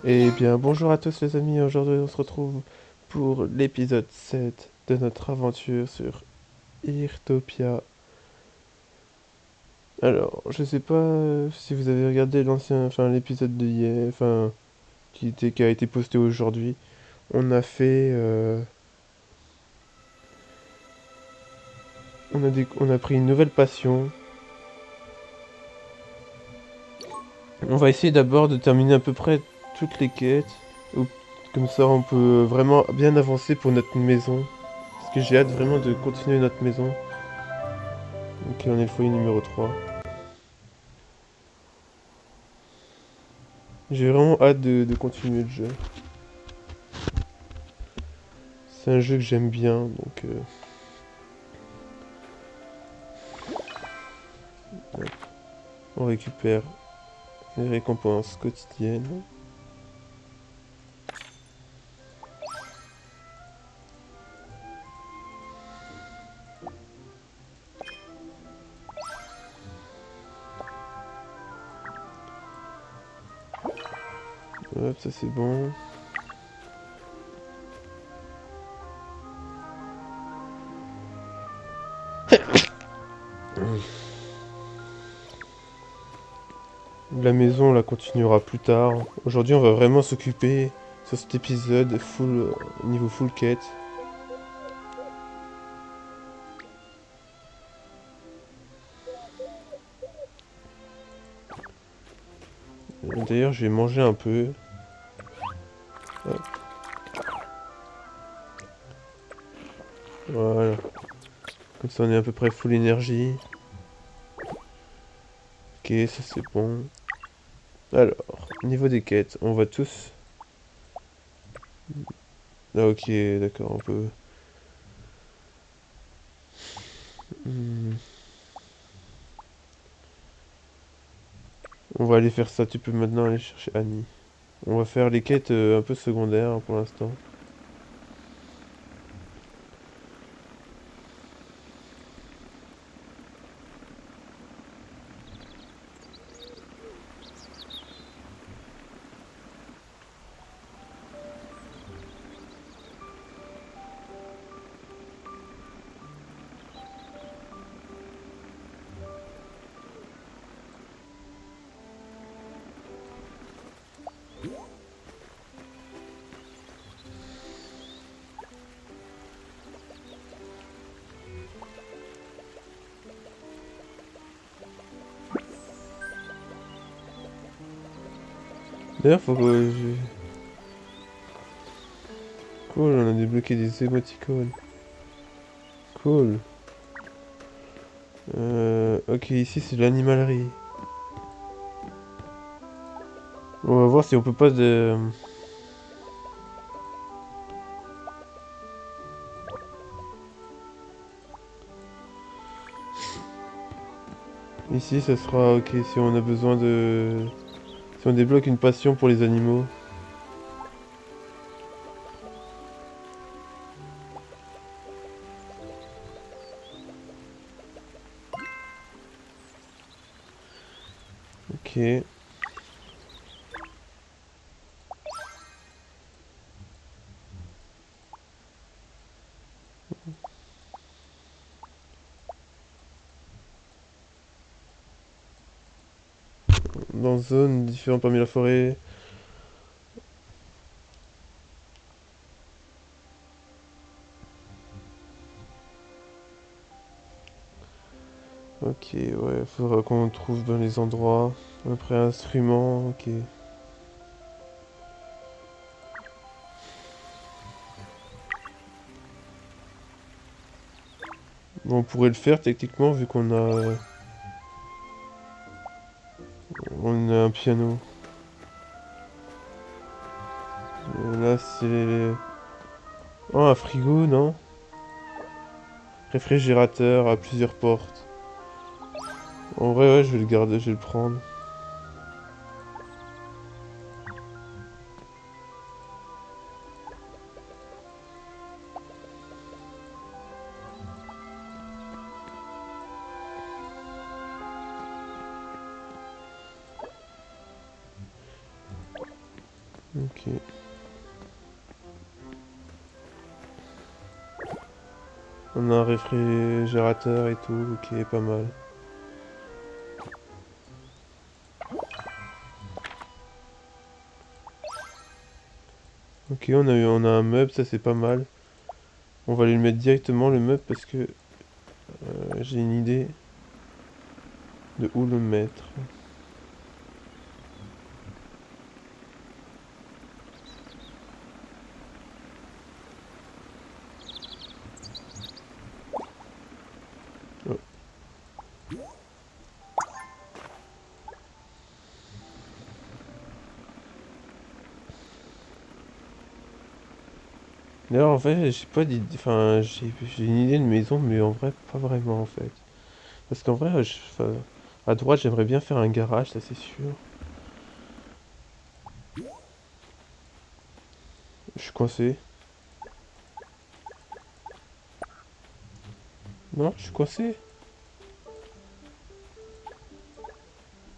Eh bien, bonjour à tous les amis, aujourd'hui on se retrouve pour l'épisode 7 de notre aventure sur Irtopia. Alors, je sais pas si vous avez regardé l'épisode de hier, qui a été posté aujourd'hui. On a fait, on a pris une nouvelle passion. On va essayer d'abord de terminer à peu près toutes les quêtes, ou- comme ça on peut vraiment bien avancer pour notre maison. Parce que j'ai hâte vraiment de continuer notre maison. Ok, on est le foyer numéro 3. J'ai vraiment hâte de continuer le jeu. C'est un jeu que j'aime bien, donc hop, on récupère les récompenses quotidiennes. Hop, ça c'est bon. La maison, on la continuera plus tard. Aujourd'hui, on va vraiment s'occuper sur cet épisode niveau full quête. D'ailleurs, je vais manger un peu. Hop, voilà. Comme ça, on est à peu près full énergie. Ok, ça c'est bon. Alors, niveau des quêtes, on va tous... Ah, ok, d'accord, on peut... Hmm, on va aller faire ça, tu peux maintenant aller chercher Annie. On va faire les quêtes un peu secondaires pour l'instant. D'ailleurs, faut que Cool, on a débloqué des émoticônes. Cool. Ok, ici c'est l'animalerie. On va voir si on peut pas de... Ici, ça sera ok si on a besoin de... Si on débloque une passion pour les animaux. Ok. Dans zone différente parmi la forêt. Ok, ouais, faudra qu'on trouve dans les endroits. Après, instruments, ok. Bon, on pourrait le faire techniquement vu qu'on a... On a un piano. Là, c'est... Oh, un frigo, non? Réfrigérateur à plusieurs portes. En vrai, ouais, je vais le garder, je vais le prendre. Ok. On a un réfrigérateur et tout, ok, pas mal. Ok, on a un meuble, ça c'est pas mal. On va aller le mettre directement le meuble parce que j'ai une idée de où le mettre. Oh. D'ailleurs, en fait, j'ai pas d'idée. Enfin, j'ai une idée de maison, mais en vrai, pas vraiment en fait. Parce qu'en vrai, enfin, à droite, j'aimerais bien faire un garage, ça c'est sûr. Je suis coincé. Non, je suis coincé.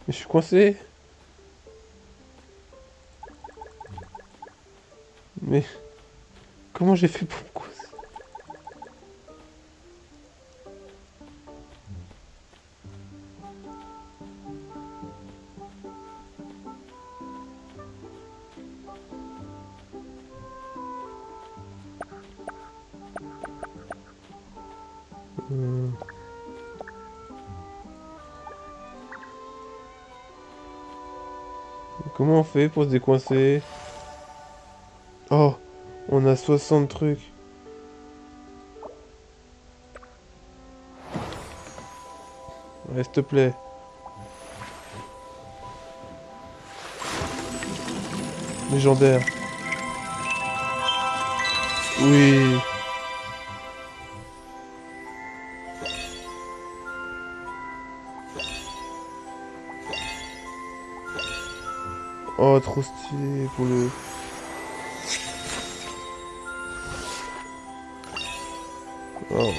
Mais je suis coincé. Mais comment j'ai fait pour me coincer? Hmm. Comment on fait pour se décoincer? Oh, on a 60 trucs. Ouais, s'il te plaît. Légendaire. Oui. Oh, trop stylé pour le... Oh.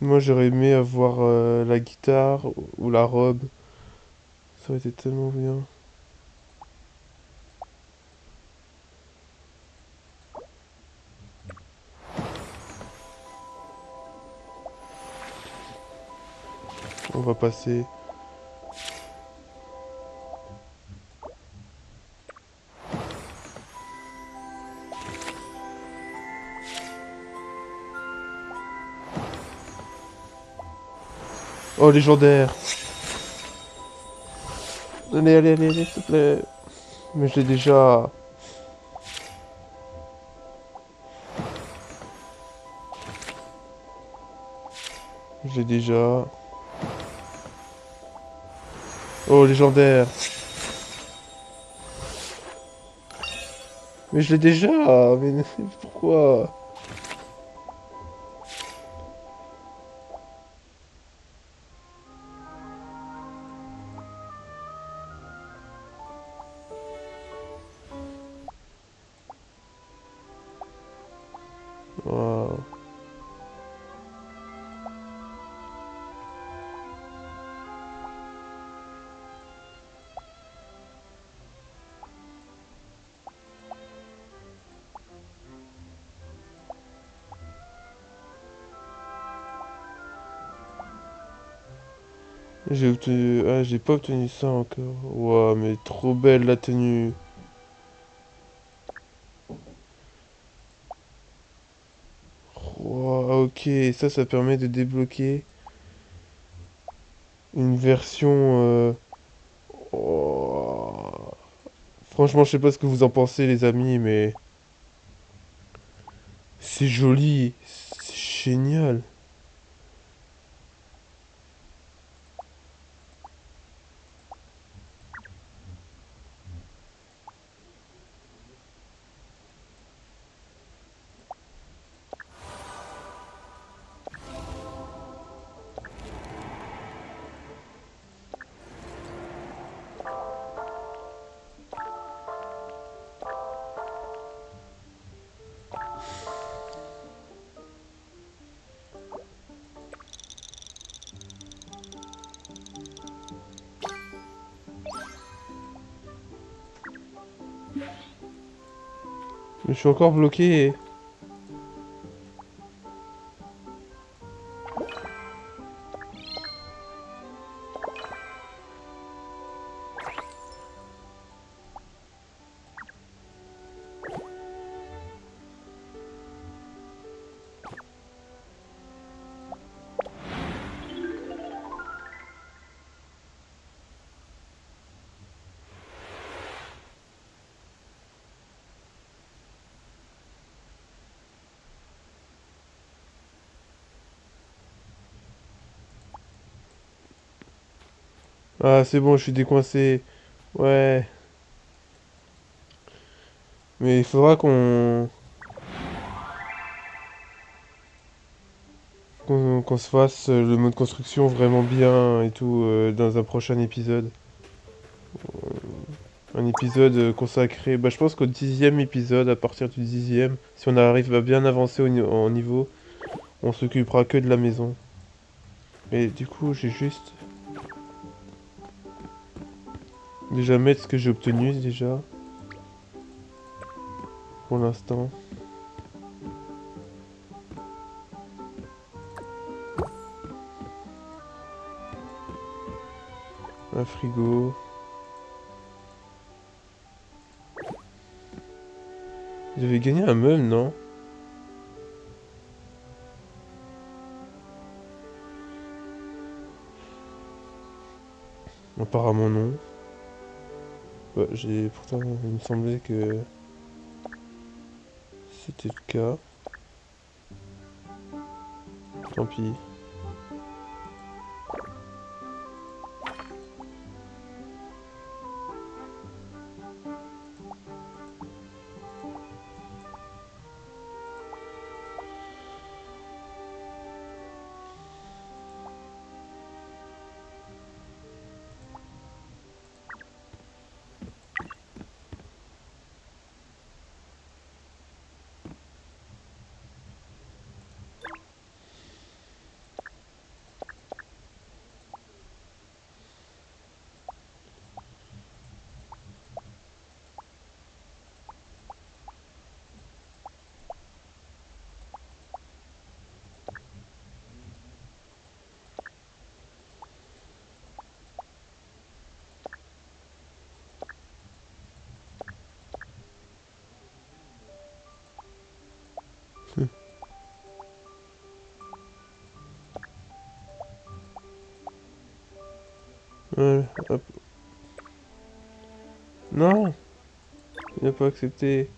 Moi, j'aurais aimé avoir la guitare ou la robe. Ça aurait été tellement bien. On va passer. Oh, légendaire. Allez, allez, allez, allez, s'il te plaît. Mais je l'ai déjà. Je l'ai déjà. Oh, légendaire. Mais je l'ai déjà. Mais pourquoi? Waouh. J'ai obtenu... Ah, j'ai pas obtenu ça encore. Waouh, mais trop belle la tenue. Waouh, ok, ça permet de débloquer une version... oh. Franchement, je sais pas ce que vous en pensez, les amis, mais... C'est joli. C'est génial. Je suis encore bloqué. Ah, c'est bon, je suis décoincé. Ouais. Mais il faudra qu'on se fasse le mode construction vraiment bien et tout dans un prochain épisode. Un épisode consacré. Bah, je pense qu'au 10e épisode, à partir du 10e, si on arrive à bien avancer en niveau, on s'occupera que de la maison. Et du coup, j'ai juste déjà mettre ce que j'ai obtenu déjà pour l'instant. Un frigo. J'avais gagné un meuble, non? Apparemment non. Ouais, j'ai pourtant il me semblait que c'était le cas. Tant pis. Voilà, hop. Non, il n'a pas accepté.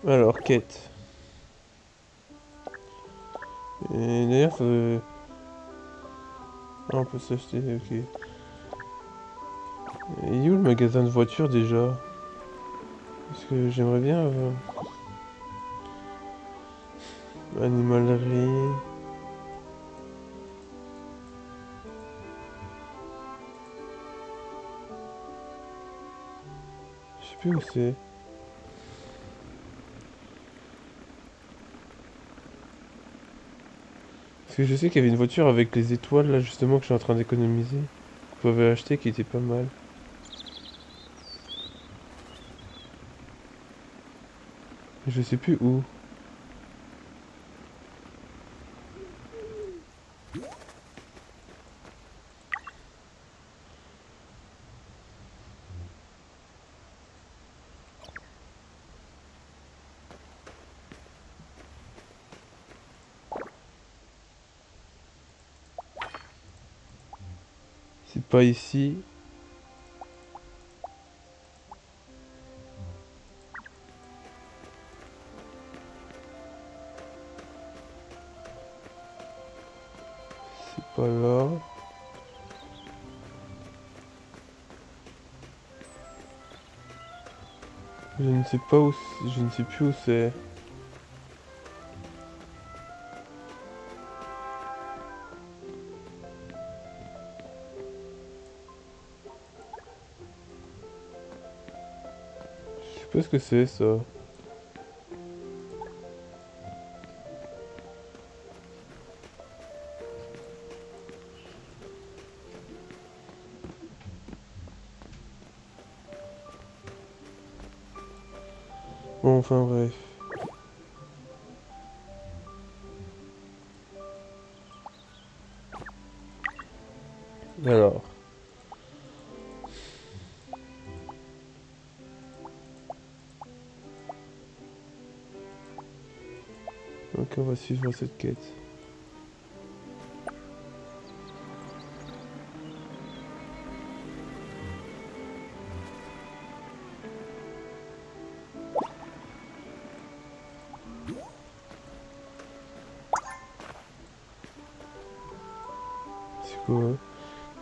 Alors, quête. Et d'ailleurs, ah, on peut s'acheter, ok. Et il est où le magasin de voitures déjà? Parce que j'aimerais bien... animalerie... Je sais plus où c'est. Parce que je sais qu'il y avait une voiture avec les étoiles là justement que je suis en train d'économiser. Vous pouvez acheter qui était pas mal. Je sais plus où. C'est pas ici. C'est pas là. Je ne sais pas où je ne sais plus où c'est. sais pas ce que c'est ça. Bon, enfin bref. Alors. Donc on va suivre cette quête. C'est quoi?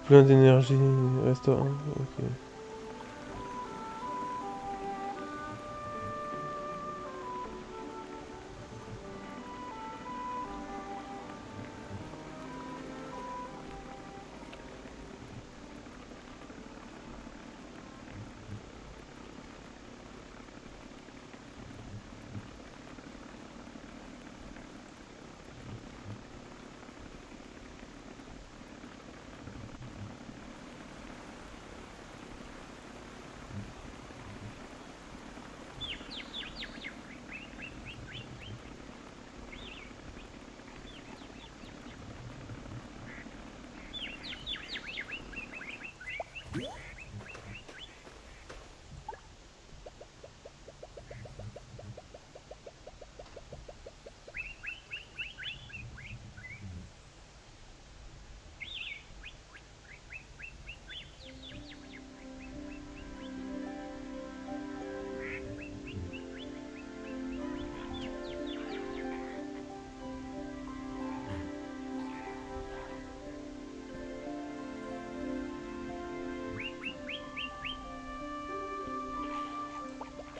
Plein d'énergie, restaurant, ok.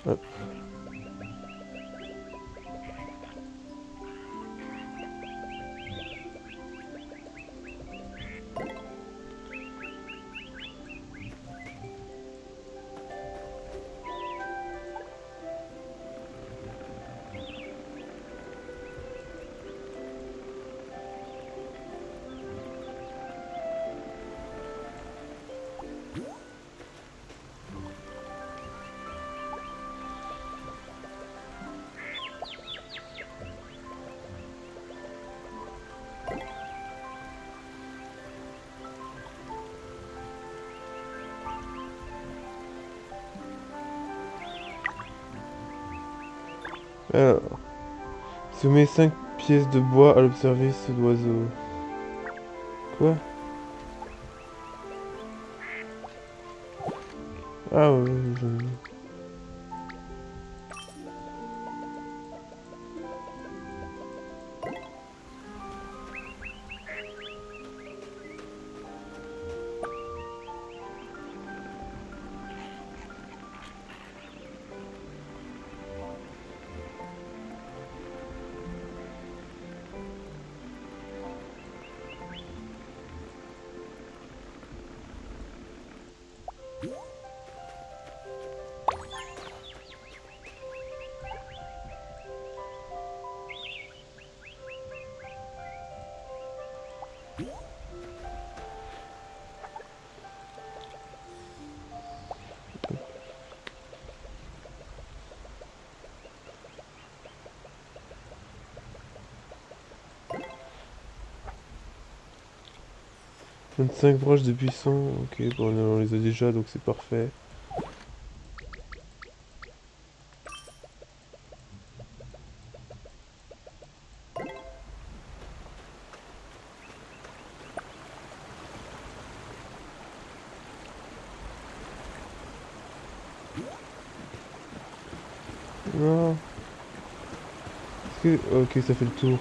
Hop. Alors, soumet 5 pièces de bois à l'observer ce d'oiseau. Quoi? Ah ouais, j'en ai. Cinq broches de buisson, ok, bon on les a déjà donc c'est parfait. Non. Ok, ça fait le tour.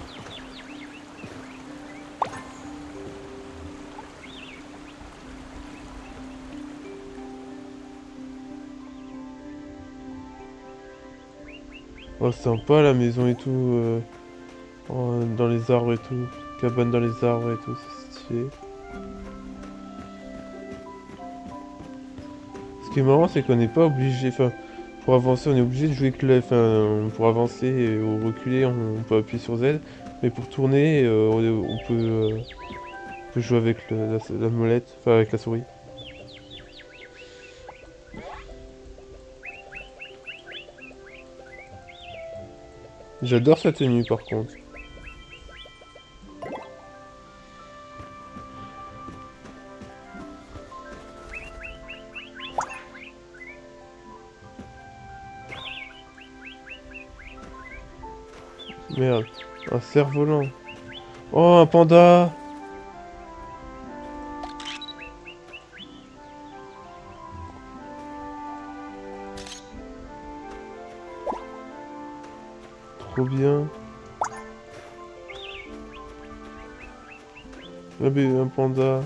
Oh, sympa la maison et tout, dans les arbres et tout. Cabane dans les arbres et tout, c'est stylé. Ce qui est marrant, c'est qu'on n'est pas obligé. Enfin, Pour avancer, on est obligé de jouer enfin, pour avancer ou reculer, on peut appuyer sur Z. Mais pour tourner, on peut jouer avec la molette, enfin avec la souris. J'adore sa tenue par contre. Merde, un cerf-volant. Oh, un panda! Trop bien. Ah, mais un panda.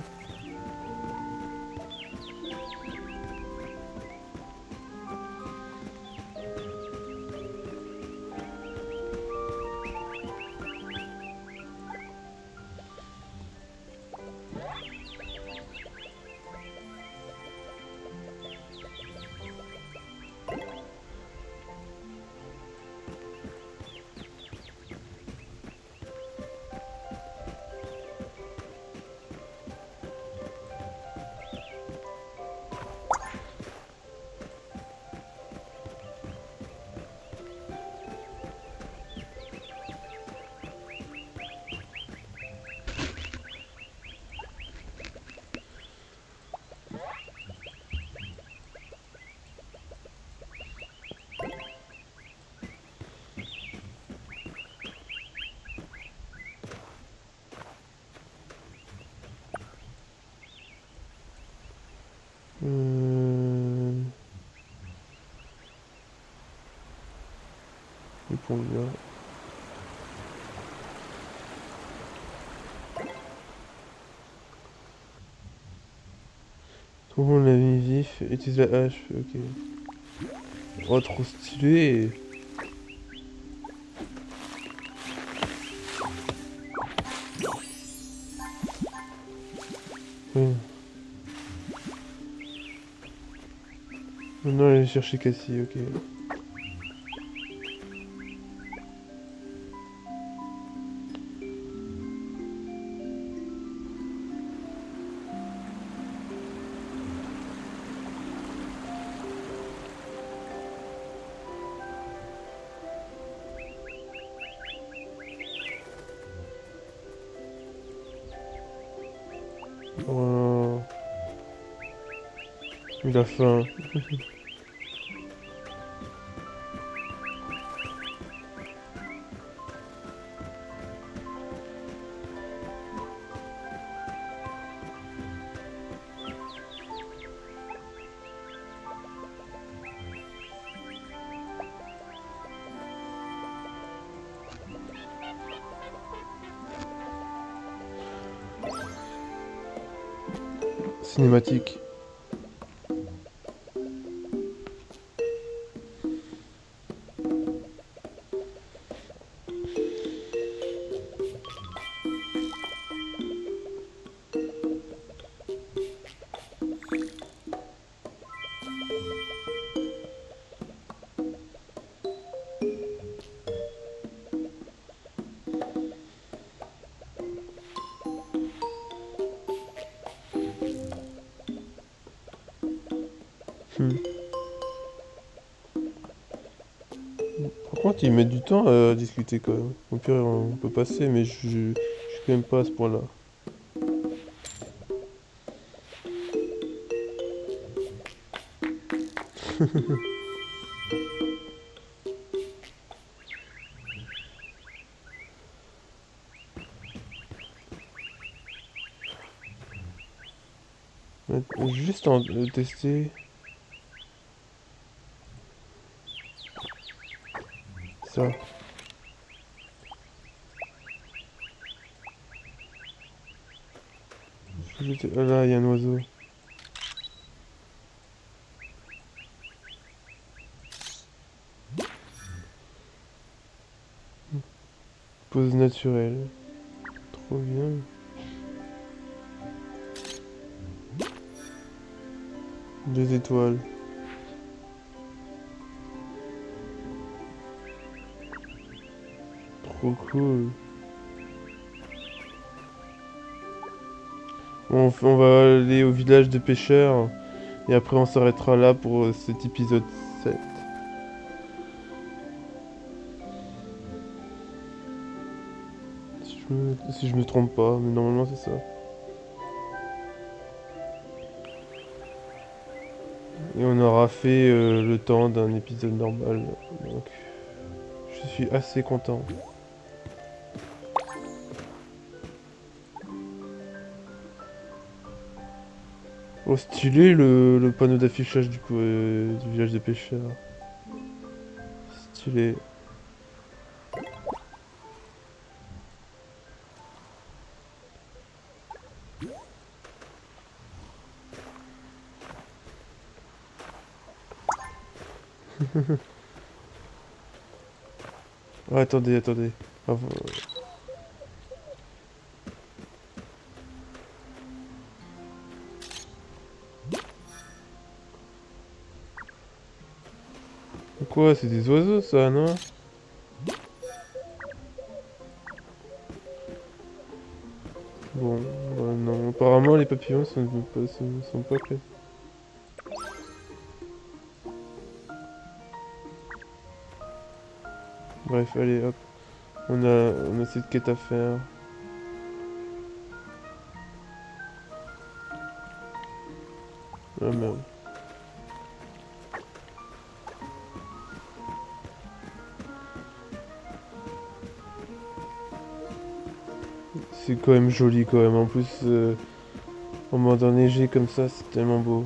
Le pont là. Trouvons l'ami vif, utilise la hache, ok. Oh, trop stylé! Oui. Maintenant, aller chercher Cassie, ok. Oh, il a faim. Cinématique. Hmm. Par contre, ils mettent du temps à discuter quand même. Au pire, on peut passer, mais je suis quand même pas à ce point-là. Juste en tester ça. Ah là, il y a un oiseau. Pose naturelle. Trop bien. Deux étoiles. Trop cool. Bon, on va aller au village de pêcheurs. Et après, on s'arrêtera là pour cet épisode 7. Si je me trompe pas, mais normalement c'est ça. Et on aura fait le temps d'un épisode normal. Donc, je suis assez content. Oh, stylé le panneau d'affichage du village des pêcheurs. Stylé. Ah, attendez, attendez. Quoi, c'est des oiseaux ça, non? Bon, bah non. Apparemment, les papillons sont pas clairs. Bref, allez, hop. On a cette quête à faire. Ah merde. C'est quand même joli quand même. En plus, en mode enneigé comme ça, c'est tellement beau.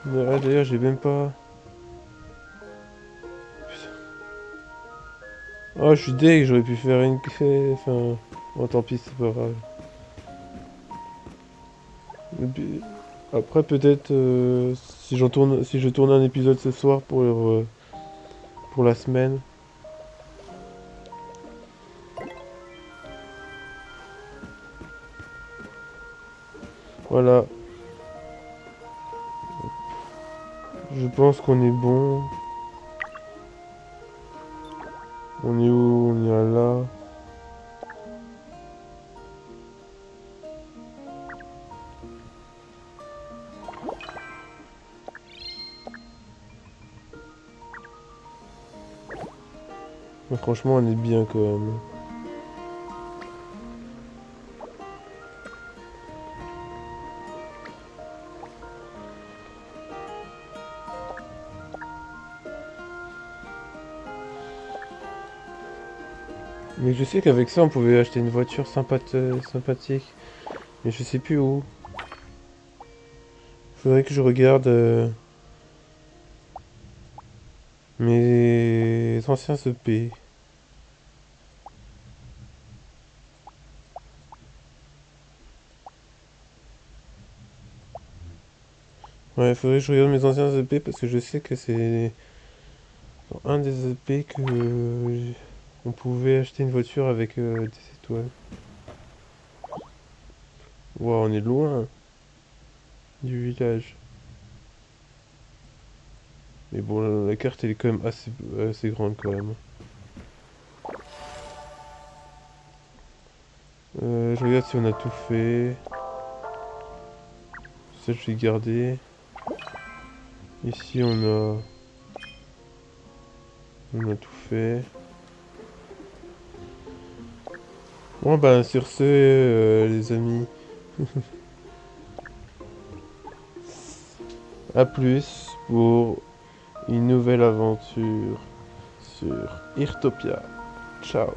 Ouais, d'ailleurs, j'ai même pas... Oh, je suis deg, j'aurais pu faire une quête. Enfin... Bon, tant pis, c'est pas grave. Et puis, après, peut-être, si je tourne un épisode ce soir pour la semaine. Voilà. Je pense qu'on est bon. On est où? On est là. Mais franchement, on est bien quand même. Mais je sais qu'avec ça, on pouvait acheter une voiture sympathique. Mais je sais plus où. Faudrait que je regarde mes anciens EP. Ouais, faudrait que je regarde mes anciens EP parce que je sais que c'est dans un des EP que on pouvait acheter une voiture avec des étoiles. Wow, on est loin du village. Mais bon, la carte elle est quand même assez grande quand même. Je regarde si on a tout fait. Ça je vais garder. Ici on a tout fait. Bon ben sur ce les amis. À plus pour une nouvelle aventure sur Irtopia. Ciao.